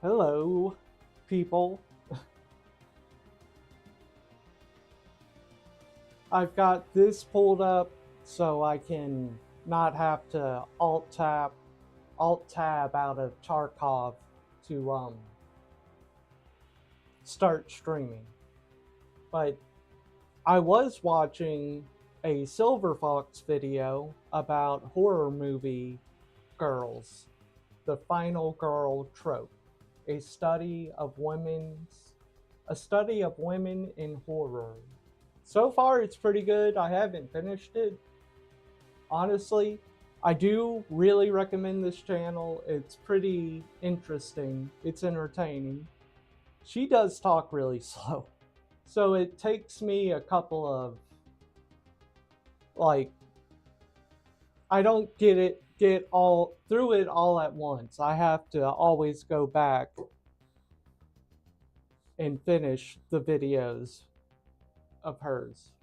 Hello, people. I've got this pulled up so I can not have to alt tab out of Tarkov to start streaming. But I was watching a Silver Fox video about horror movie girls, the final girl trope, a study of women in horror. So far, it's pretty good. I haven't finished it. Honestly, I do really recommend this channel. It's pretty interesting, it's entertaining. She does talk really slow. So it takes me a couple of, like, I don't get all through it all at once. I have to always go back and finish the videos of hers.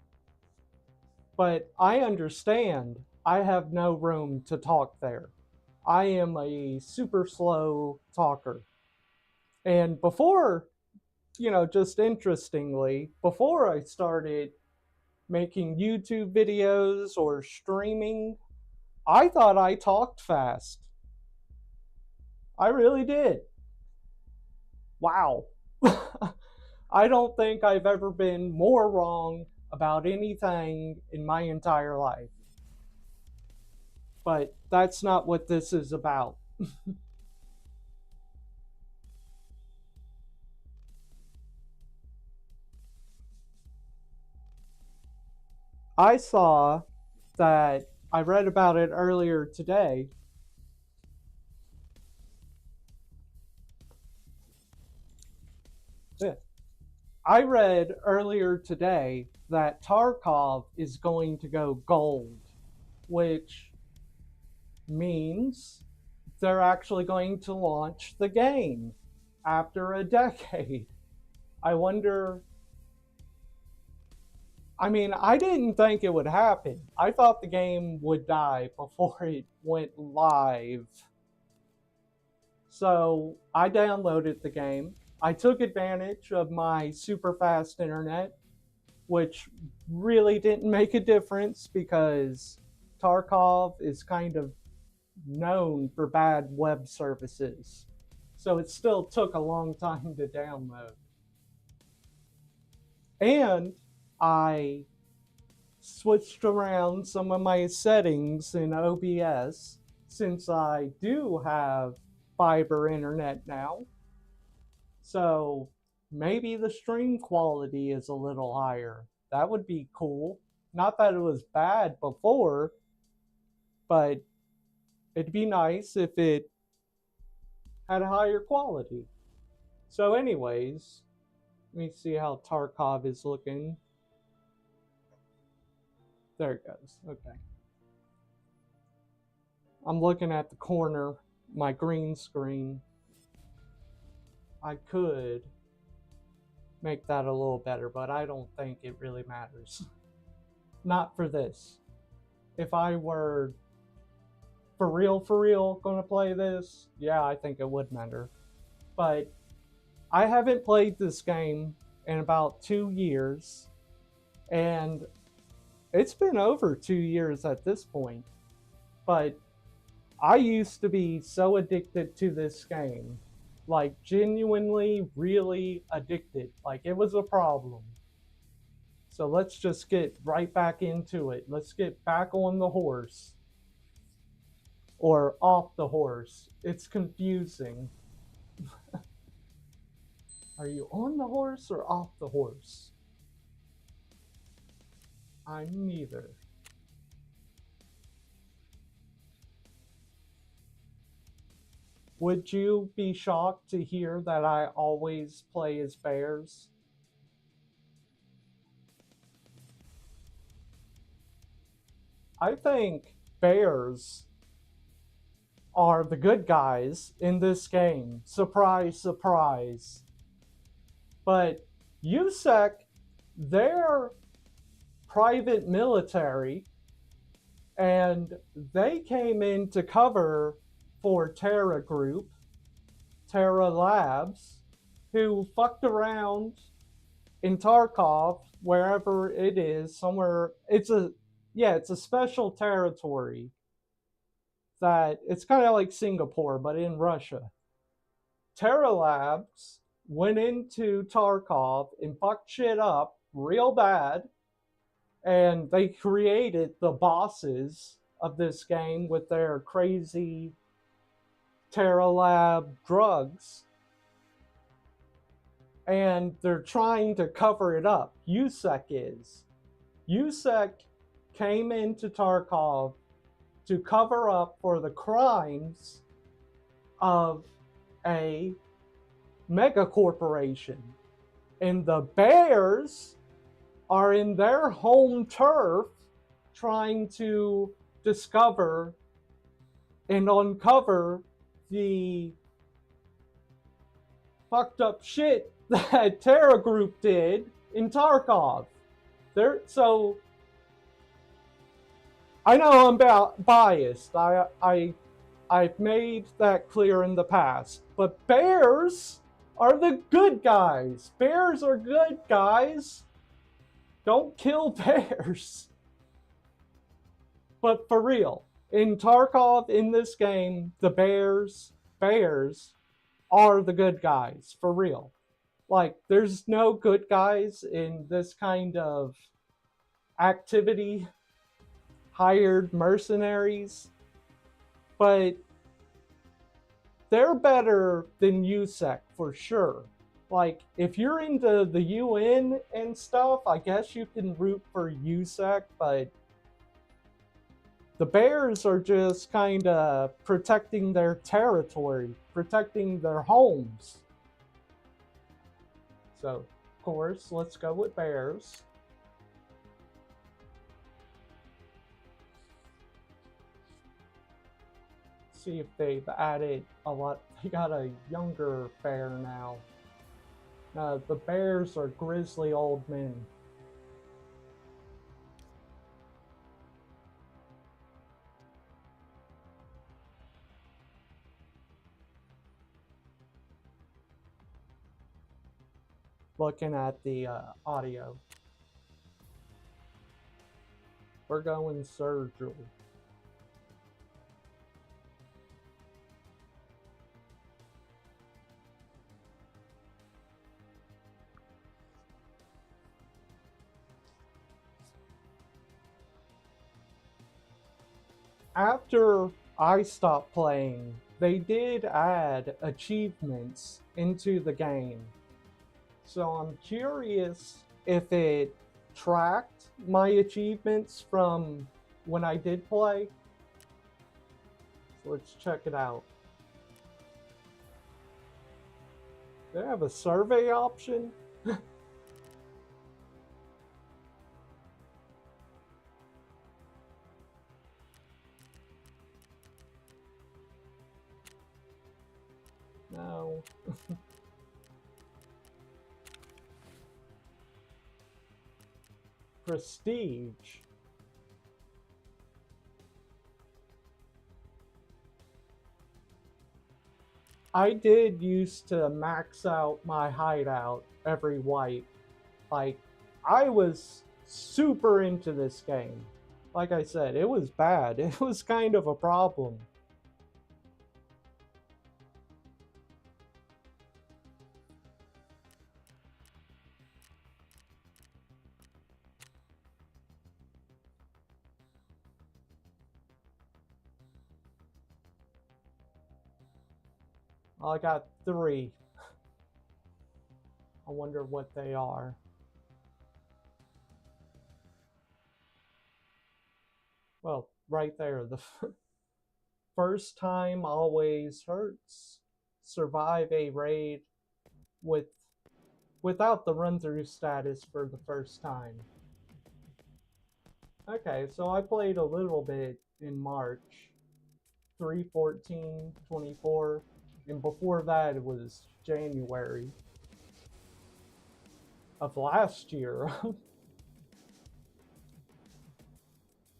But I understand I have no room to talk there. I am a super slow talker. And before, just interestingly, before I started making YouTube videos or streaming, I thought I talked fast. I really did. Wow. I don't think I've ever been more wrong about anything in my entire life. But that's not what this is about. I saw that I read about it earlier today. Yeah. I read earlier today that Tarkov is going to go gold, which means they're actually going to launch the game after a decade. I wonder. I mean, I didn't think it would happen. I thought the game would die before it went live. So I downloaded the game. I took advantage of my super fast internet, which really didn't make a difference because Tarkov is kind of known for bad web services. So it still took a long time to download. And I switched around some of my settings in OBS since I do have fiber internet now. So maybe the stream quality is a little higher. That would be cool. Not that it was bad before, but it'd be nice if it had a higher quality. So, anyways, let me see how Tarkov is looking. There it goes. Okay. I'm looking at the corner, my green screen. I could make that a little better, but I don't think it really matters. Not for this. If I were for real gonna play this, yeah, I think it would matter. But I haven't played this game in about 2 years, and it's been over 2 years at this point. But I used to be so addicted to this game, like genuinely, really addicted. Like it was a problem. So let's just get right back into it. Let's get back on the horse. Or off the horse. It's confusing. Are you on the horse or off the horse? I'm neither. Would you be shocked to hear that I always play as bears? I think bears are the good guys in this game. Surprise, surprise. But USEC, they're private military, and they came in to cover for Terra Group Terra Labs, who fucked around in Tarkov, wherever it is, somewhere. It's a special territory that it's kind of like Singapore, but in Russia. Terra Labs went into Tarkov and fucked shit up real bad, and they created the bosses of this game with their crazy Terra Lab drugs, and they're trying to cover it up. USEC is. USEC came into Tarkov to cover up for the crimes of a mega corporation. And the Bears are in their home turf trying to discover and uncover the fucked up shit that Terra Group did in Tarkov. So I know I'm biased. I've made that clear in the past. But Bears are the good guys. Bears are good guys. Don't kill bears. But for real, in Tarkov, in this game, the Bears are the good guys. For real. Like, there's no good guys in this kind of activity. Hired mercenaries. But they're better than USEC for sure. Like, if you're into the UN and stuff, I guess you can root for USEC, but the Bears are just kind of protecting their territory, protecting their homes. So, of course, let's go with Bears. See if they've added a lot. They got a younger bear now. The bears are grizzly old men. Looking at the audio. We're going surgery. After I stopped playing, they did add achievements into the game. So I'm curious if it tracked my achievements from when I did play. So let's check it out. They have a survey option? No. Prestige. I did used to max out my hideout every wipe. Like, I was super into this game. Like I said, it was bad. It was kind of a problem. I got 3. I wonder what they are. Well, right there. The first time always hurts. Survive a raid without the run-through status for the first time. Okay, so I played a little bit in March. 3/14/24, and before that it was January of last year.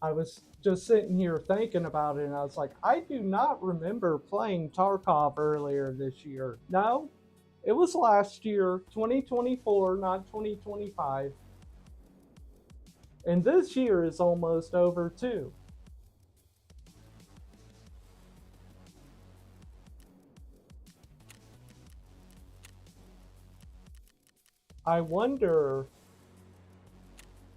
I was just sitting here thinking about it, and I was like, I do not remember playing Tarkov earlier this year. No, it was last year, 2024, not 2025. And this year is almost over too. I wonder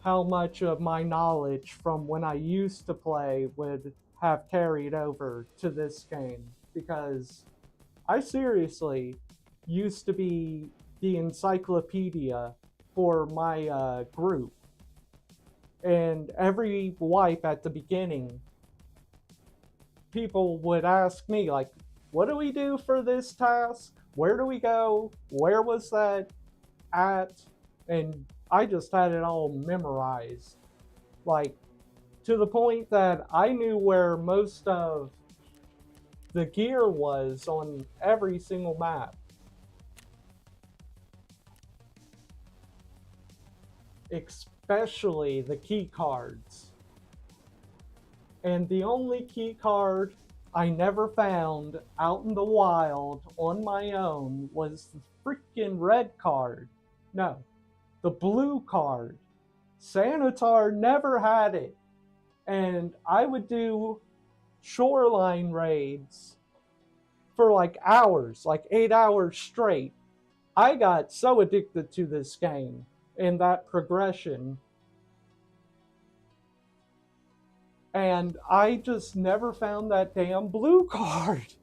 how much of my knowledge from when I used to play would have carried over to this game, because I seriously used to be the encyclopedia for my group. And every wipe at the beginning, people would ask me, like, what do we do for this task? Where do we go? Where was that at? And I just had it all memorized. Like, to the point that I knew where most of the gear was on every single map. Especially the key cards. And the only key card I never found out in the wild on my own was the freaking red card. No, the blue card. Sanitar never had it. And I would do shoreline raids for like hours, like 8 hours straight. I got so addicted to this game and that progression. And I just never found that damn blue card.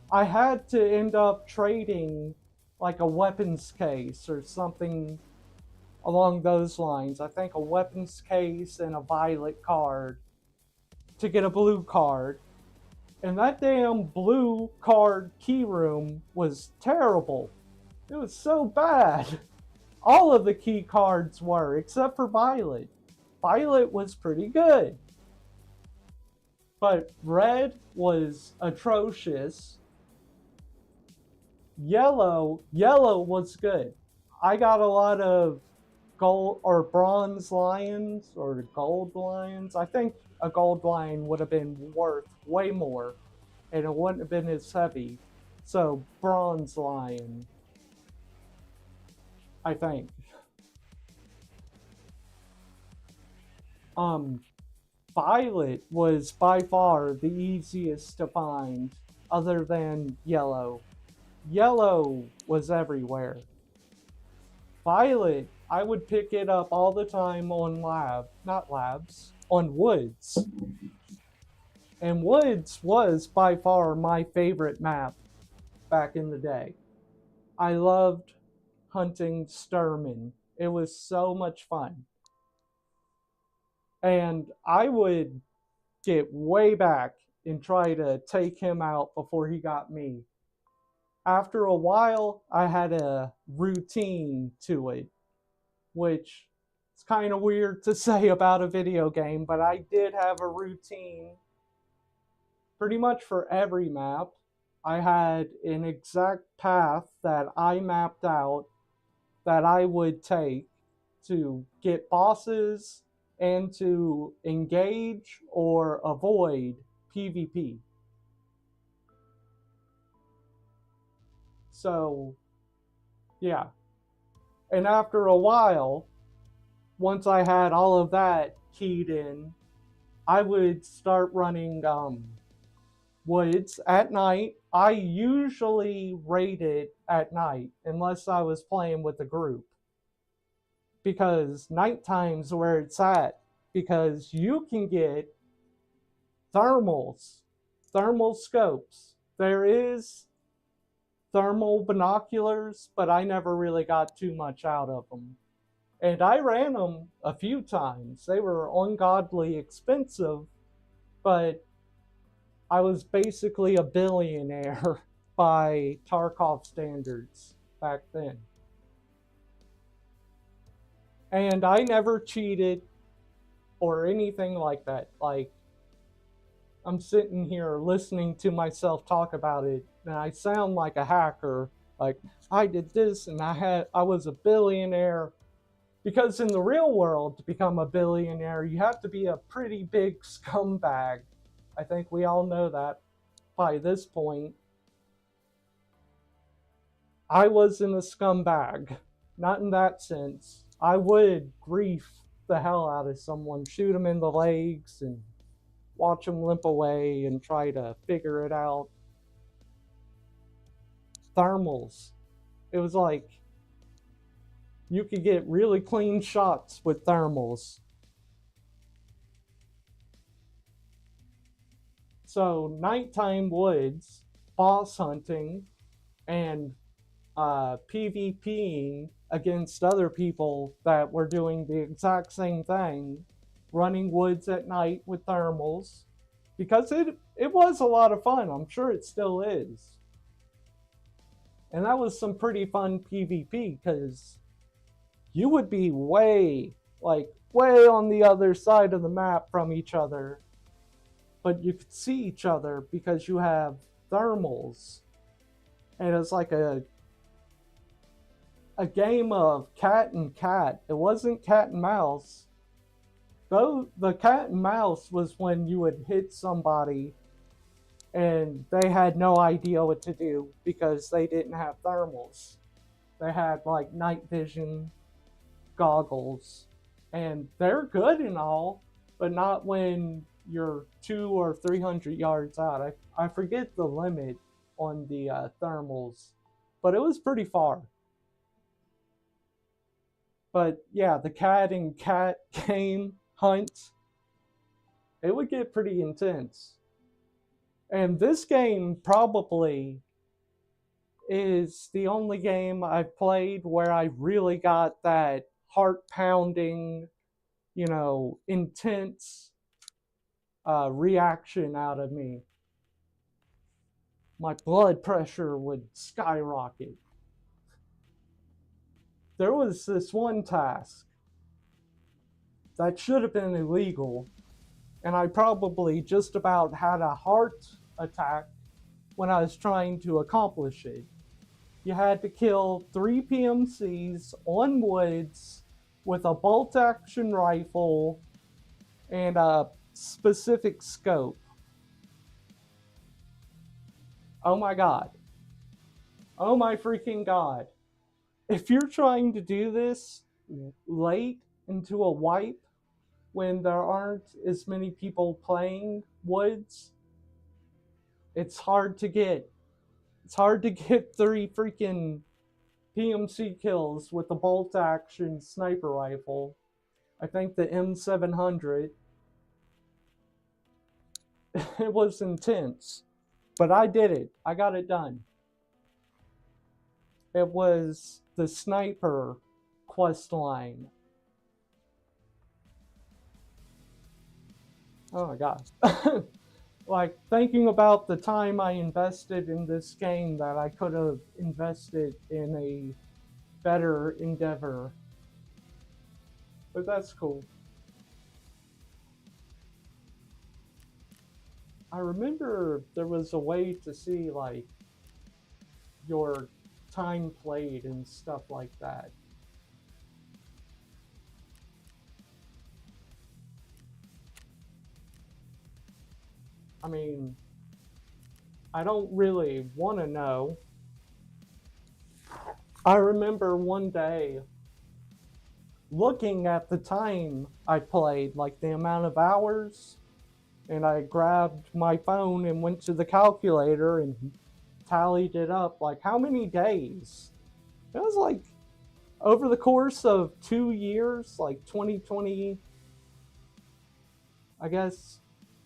I had to end up trading like a weapons case or something along those lines. I think a weapons case and a violet card to get a blue card. And that damn blue card key room was terrible. It was so bad. All of the key cards were, except for Violet. Violet was pretty good. But red was atrocious. Yellow was good. I got a lot of gold or bronze lions or gold lions. I think a gold lion would have been worth way more and it wouldn't have been as heavy. So bronze lion, I think. Violet was by far the easiest to find other than yellow. Yellow was everywhere. Violet, I would pick it up all the time on on Woods. And Woods was by far my favorite map back in the day. I loved hunting Sturman. It was so much fun. And I would get way back and try to take him out before he got me. After a while, I had a routine to it, which is kind of weird to say about a video game, but I did have a routine pretty much for every map. I had an exact path that I mapped out that I would take to get bosses and to engage or avoid PvP. So, yeah. And after a while, once I had all of that keyed in, I would start running Woods at night. I usually raided at night unless I was playing with a group, because nighttime's where it's at, because you can get thermals, thermal scopes. There is thermal binoculars, but I never really got too much out of them. And I ran them a few times. They were ungodly expensive, but I was basically a billionaire by Tarkov standards back then. And I never cheated or anything like that. Like, I'm sitting here listening to myself talk about it, and I sound like a hacker. Like, I did this, and I was a billionaire. Because in the real world, to become a billionaire, you have to be a pretty big scumbag. I think we all know that by this point. I wasn't a scumbag. Not in that sense. I would grief the hell out of someone, shoot them in the legs, and watch them limp away and try to figure it out. Thermals. It was like you could get really clean shots with thermals. So, nighttime woods, boss hunting, and PvPing against other people that were doing the exact same thing, running woods at night with thermals, because it was a lot of fun. I'm sure it still is. And that was some pretty fun PvP because you would be way on the other side of the map from each other, but you could see each other because you have thermals. And it's like a game of cat and cat. It wasn't cat and mouse. Though the cat and mouse was when you would hit somebody and they had no idea what to do because they didn't have thermals. They had like night vision goggles, and they're good and all, but not when you're 200 or 300 yards out. I forget the limit on the thermals, but it was pretty far. But yeah, the cat and cat game hunt, it would get pretty intense. And this game probably is the only game I've played where I really got that heart pounding, intense reaction out of me. My blood pressure would skyrocket. There was this one task that should have been illegal, and I probably just about had a heart attack when I was trying to accomplish it. You had to kill 3 PMCs on woods with a bolt action rifle and a specific scope. Oh my god. Oh my freaking god. If you're trying to do this late into a wipe when there aren't as many people playing woods, it's hard to get. It's hard to get 3 freaking PMC kills with the bolt action sniper rifle. I think the M700. It was intense. But I did it. I got it done. It was the sniper quest line. Oh my god. Like, thinking about the time I invested in this game that I could have invested in a better endeavor. But that's cool. I remember there was a way to see, like, your time played and stuff like that. I mean, I don't really want to know. I remember one day looking at the time I played, like the amount of hours, and I grabbed my phone and went to the calculator and tallied it up. Like, how many days? It was like over the course of 2 years, like 2020, I guess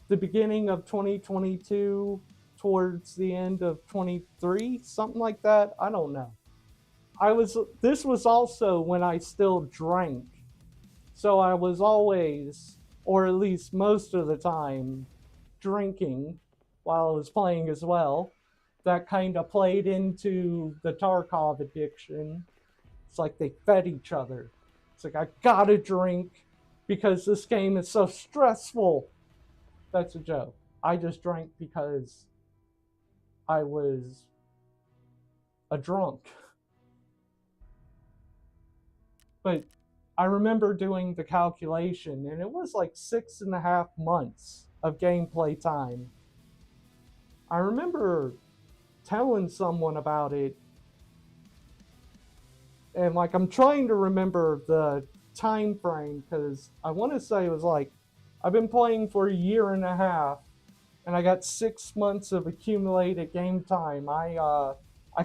the beginning of 2022 towards the end of 23, something like that. I don't know. This was also when I still drank. So I was always, or at least most of the time, drinking while I was playing as well. That kind of played into the Tarkov addiction. It's like they fed each other. It's like, I gotta drink because this game is so stressful. That's a joke. I just drank because I was a drunk. But I remember doing the calculation, and it was like 6.5 months of gameplay time. I remember telling someone about it, and like I'm trying to remember the time frame because I want to say it was like I've been playing for a year and a half, and I got 6 months of accumulated game time. I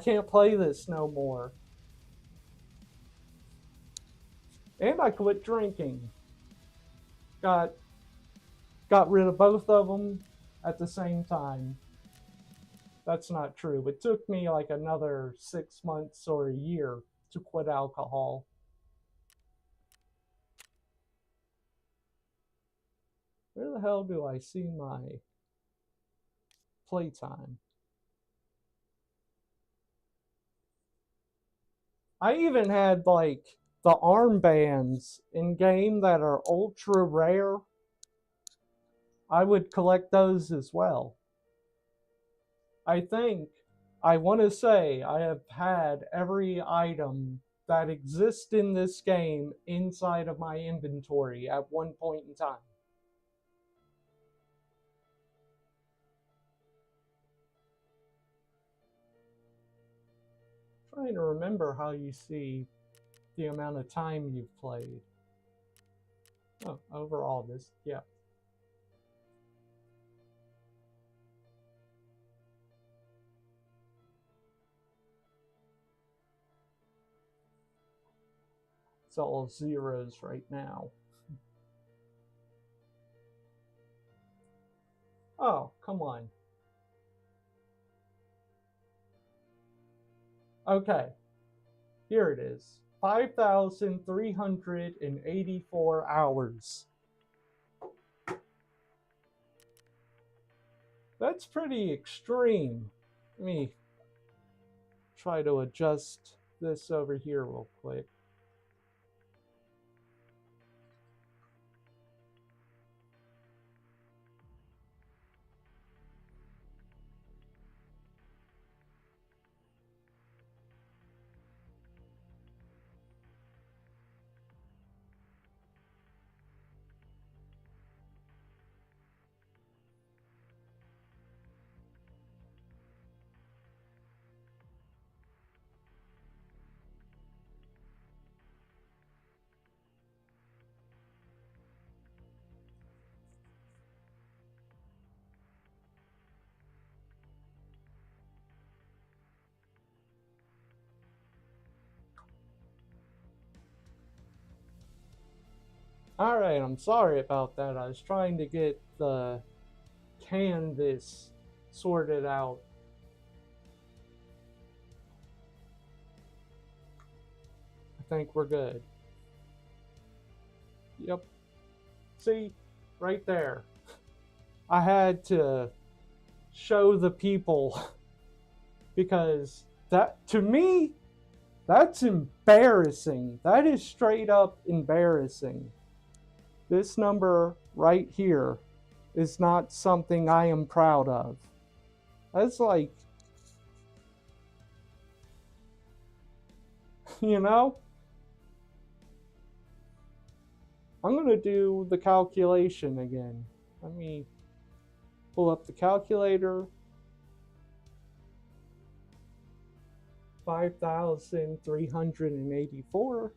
can't play this no more, and I quit drinking. Got got rid of both of them at the same time. That's not true. It took me like another 6 months or a year to quit alcohol. Where the hell do I see my playtime? I even had like the armbands in game that are ultra rare. I would collect those as well. I think, I want to say, I have had every item that exists in this game inside of my inventory at one point in time. I'm trying to remember how you see the amount of time you've played. Oh, overall, this, yeah. It's all zeros right now. Oh, come on. Okay, here it is. 5,384 hours. That's pretty extreme. Let me try to adjust this over here real quick. Alright, I'm sorry about that. I was trying to get the canvas sorted out. I think we're good. Yep. See, right there. I had to show the people because that, to me, that's embarrassing. That is straight up embarrassing. This number right here is not something I am proud of. That's like, you know? I'm going to do the calculation again. Let me pull up the calculator. 5,384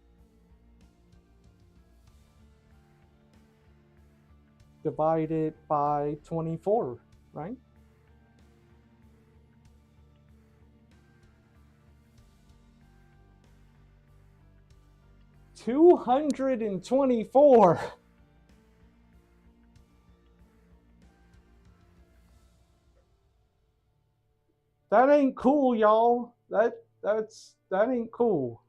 divided by 24, right? $224. That ain't cool, y'all. That ain't cool.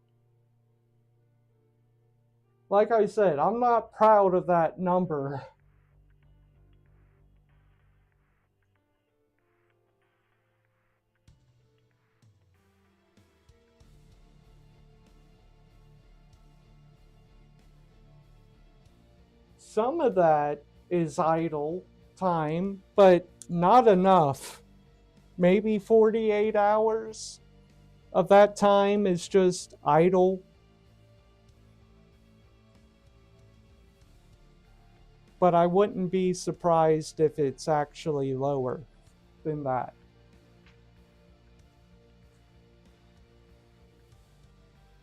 Like I said, I'm not proud of that number. Some of that is idle time, but not enough. Maybe 48 hours of that time is just idle. but I wouldn't be surprised if it's actually lower than that.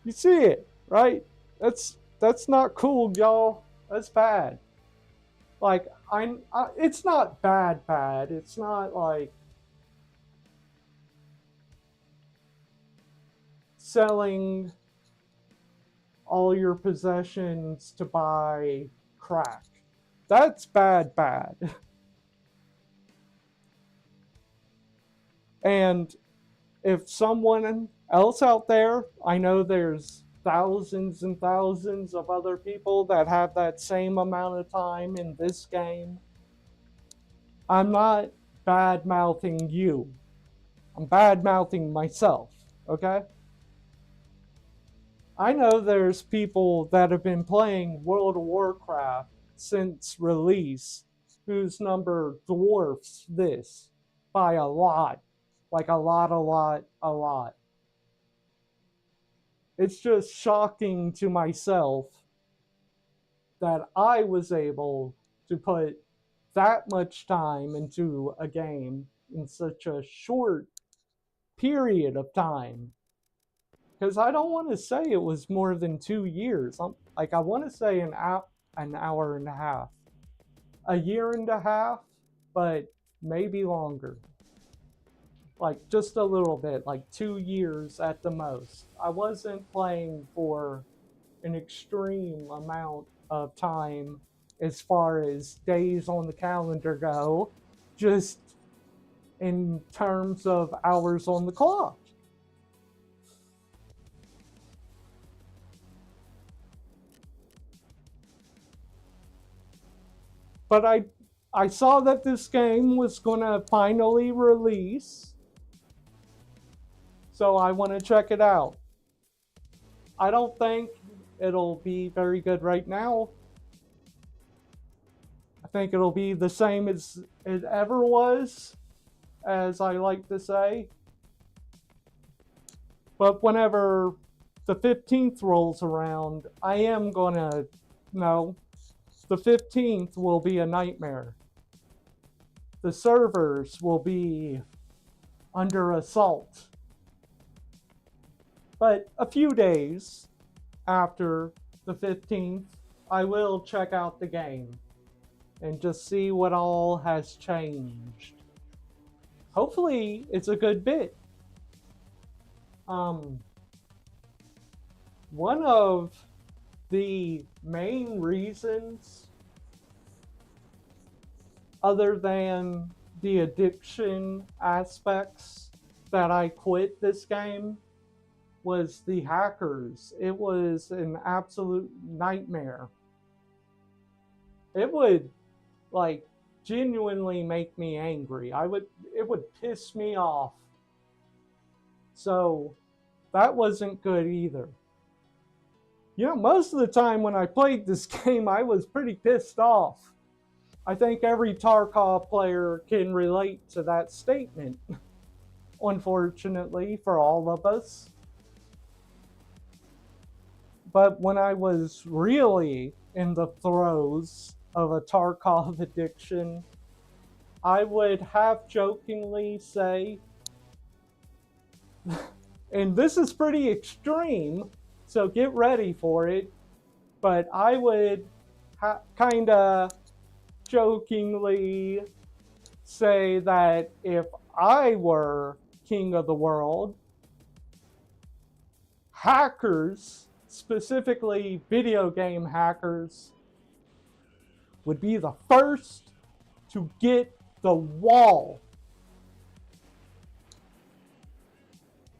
You see it, right? That's not cool, y'all. That's bad. Like it's not bad. It's not like selling all your possessions to buy crack. That's bad. And if someone else out there, I know there's thousands and thousands of other people that have that same amount of time in this game. I'm not bad mouthing you. I'm bad mouthing myself, okay? I know there's people that have been playing World of Warcraft since release whose number dwarfs this by a lot. Like a lot. It's just shocking to myself that I was able to put that much time into a game in such a short period of time. Because I don't want to say it was more than 2 years. I want to say an hour and a half, a year and a half, but maybe longer. Like just a little bit, like 2 years at the most. I wasn't playing for an extreme amount of time as far as days on the calendar go, just in terms of hours on the clock. But I saw that this game was going to finally release, so I want to check it out. I don't think it'll be very good right now. I think it'll be the same as it ever was, as I like to say. But whenever the 15th rolls around, I am gonna know the 15th will be a nightmare. The servers will be under assault. But a few days after the 15th, I will check out the game and just see what all has changed. Hopefully, it's a good bit. One of the main reasons, other than the addiction aspects, that I quit this game was the hackers. It was an absolute nightmare. It would like genuinely make me angry. It would piss me off. So that wasn't good either. You know, most of the time when I played this game, I was pretty pissed off. I think every Tarkov player can relate to that statement, unfortunately, for all of us. But when I was really in the throes of a Tarkov addiction, I would half jokingly say, and this is pretty extreme, so get ready for it, but I would kind of jokingly say that if I were king of the world, hackers, specifically video game hackers, would be the first to get the wall.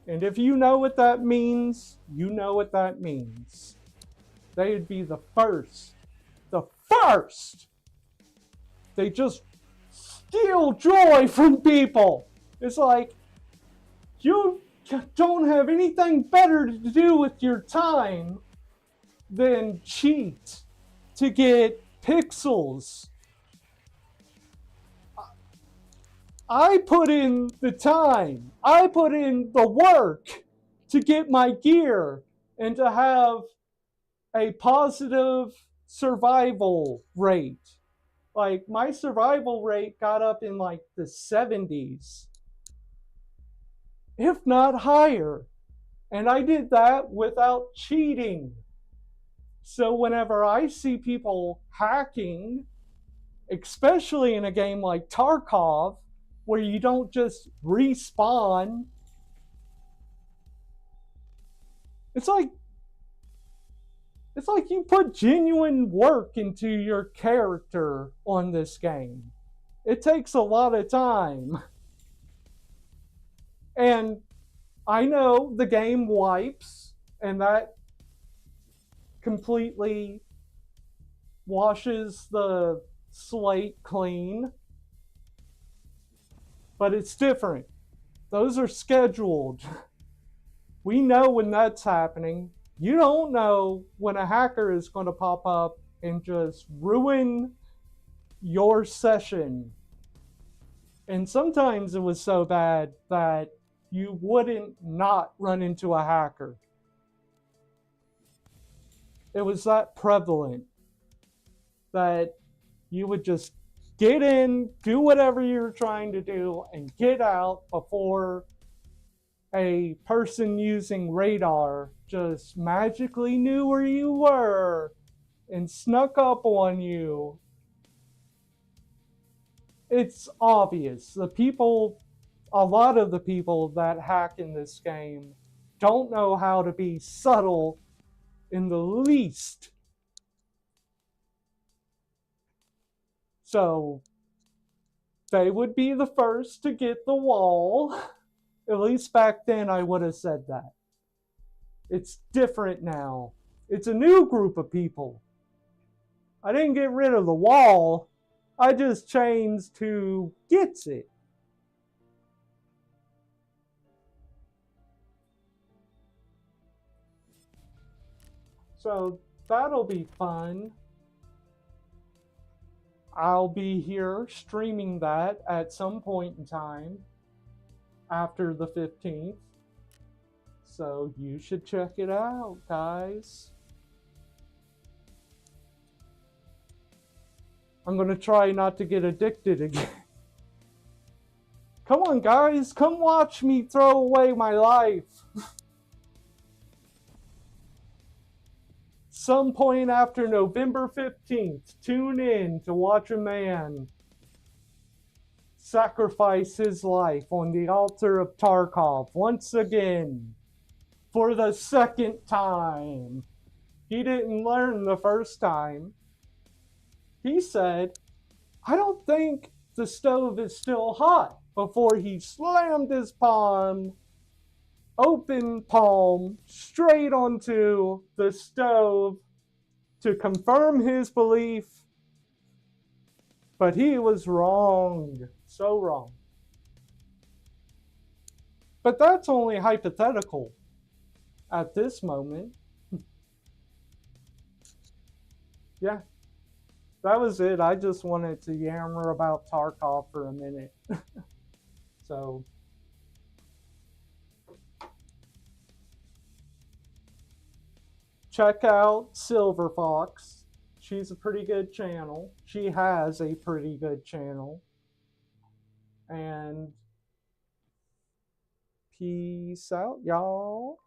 And if you know what that means, you know what that means. They'd be the first. The first! They just steal joy from people. It's like, you don't have anything better to do with your time than cheat to get pixels. I put in the time, I put in the work to get my gear and to have a positive survival rate. Like, my survival rate got up in like the 70s, if not higher. And I did that without cheating. So whenever I see people hacking, especially in a game like Tarkov, where you don't just respawn, it's like you put genuine work into your character on this game. It takes a lot of time. And I know the game wipes, and that completely washes the slate clean. But it's different. Those are scheduled. We know when that's happening. You don't know when a hacker is going to pop up and just ruin your session. And sometimes it was so bad that you wouldn't not run into a hacker. It was that prevalent that you would just get in, do whatever you're trying to do, and get out before a person using radar just magically knew where you were and snuck up on you. It's obvious. A lot of the people that hack in this game don't know how to be subtle in the least. So they would be the first to get the wall. At least back then I would have said that. It's different now. It's a new group of people. I didn't get rid of the wall. I just changed who gets it. So that'll be fun. I'll be here streaming that at some point in time after the 15th. So you should check it out, guys. I'm going to try not to get addicted again. Come on, guys. Come watch me throw away my life. Some point after November 15th, tune in to watch a man sacrifice his life on the altar of Tarkov once again for the second time. He didn't learn the first time. He said, "I don't think the stove is still hot," before he slammed his open palm, straight onto the stove to confirm his belief. But he was wrong. So wrong. But that's only hypothetical at this moment. Yeah. That was it. I just wanted to yammer about Tarkov for a minute. So, check out Silver Fox. She's a pretty good channel. She has a pretty good channel. And peace out, y'all.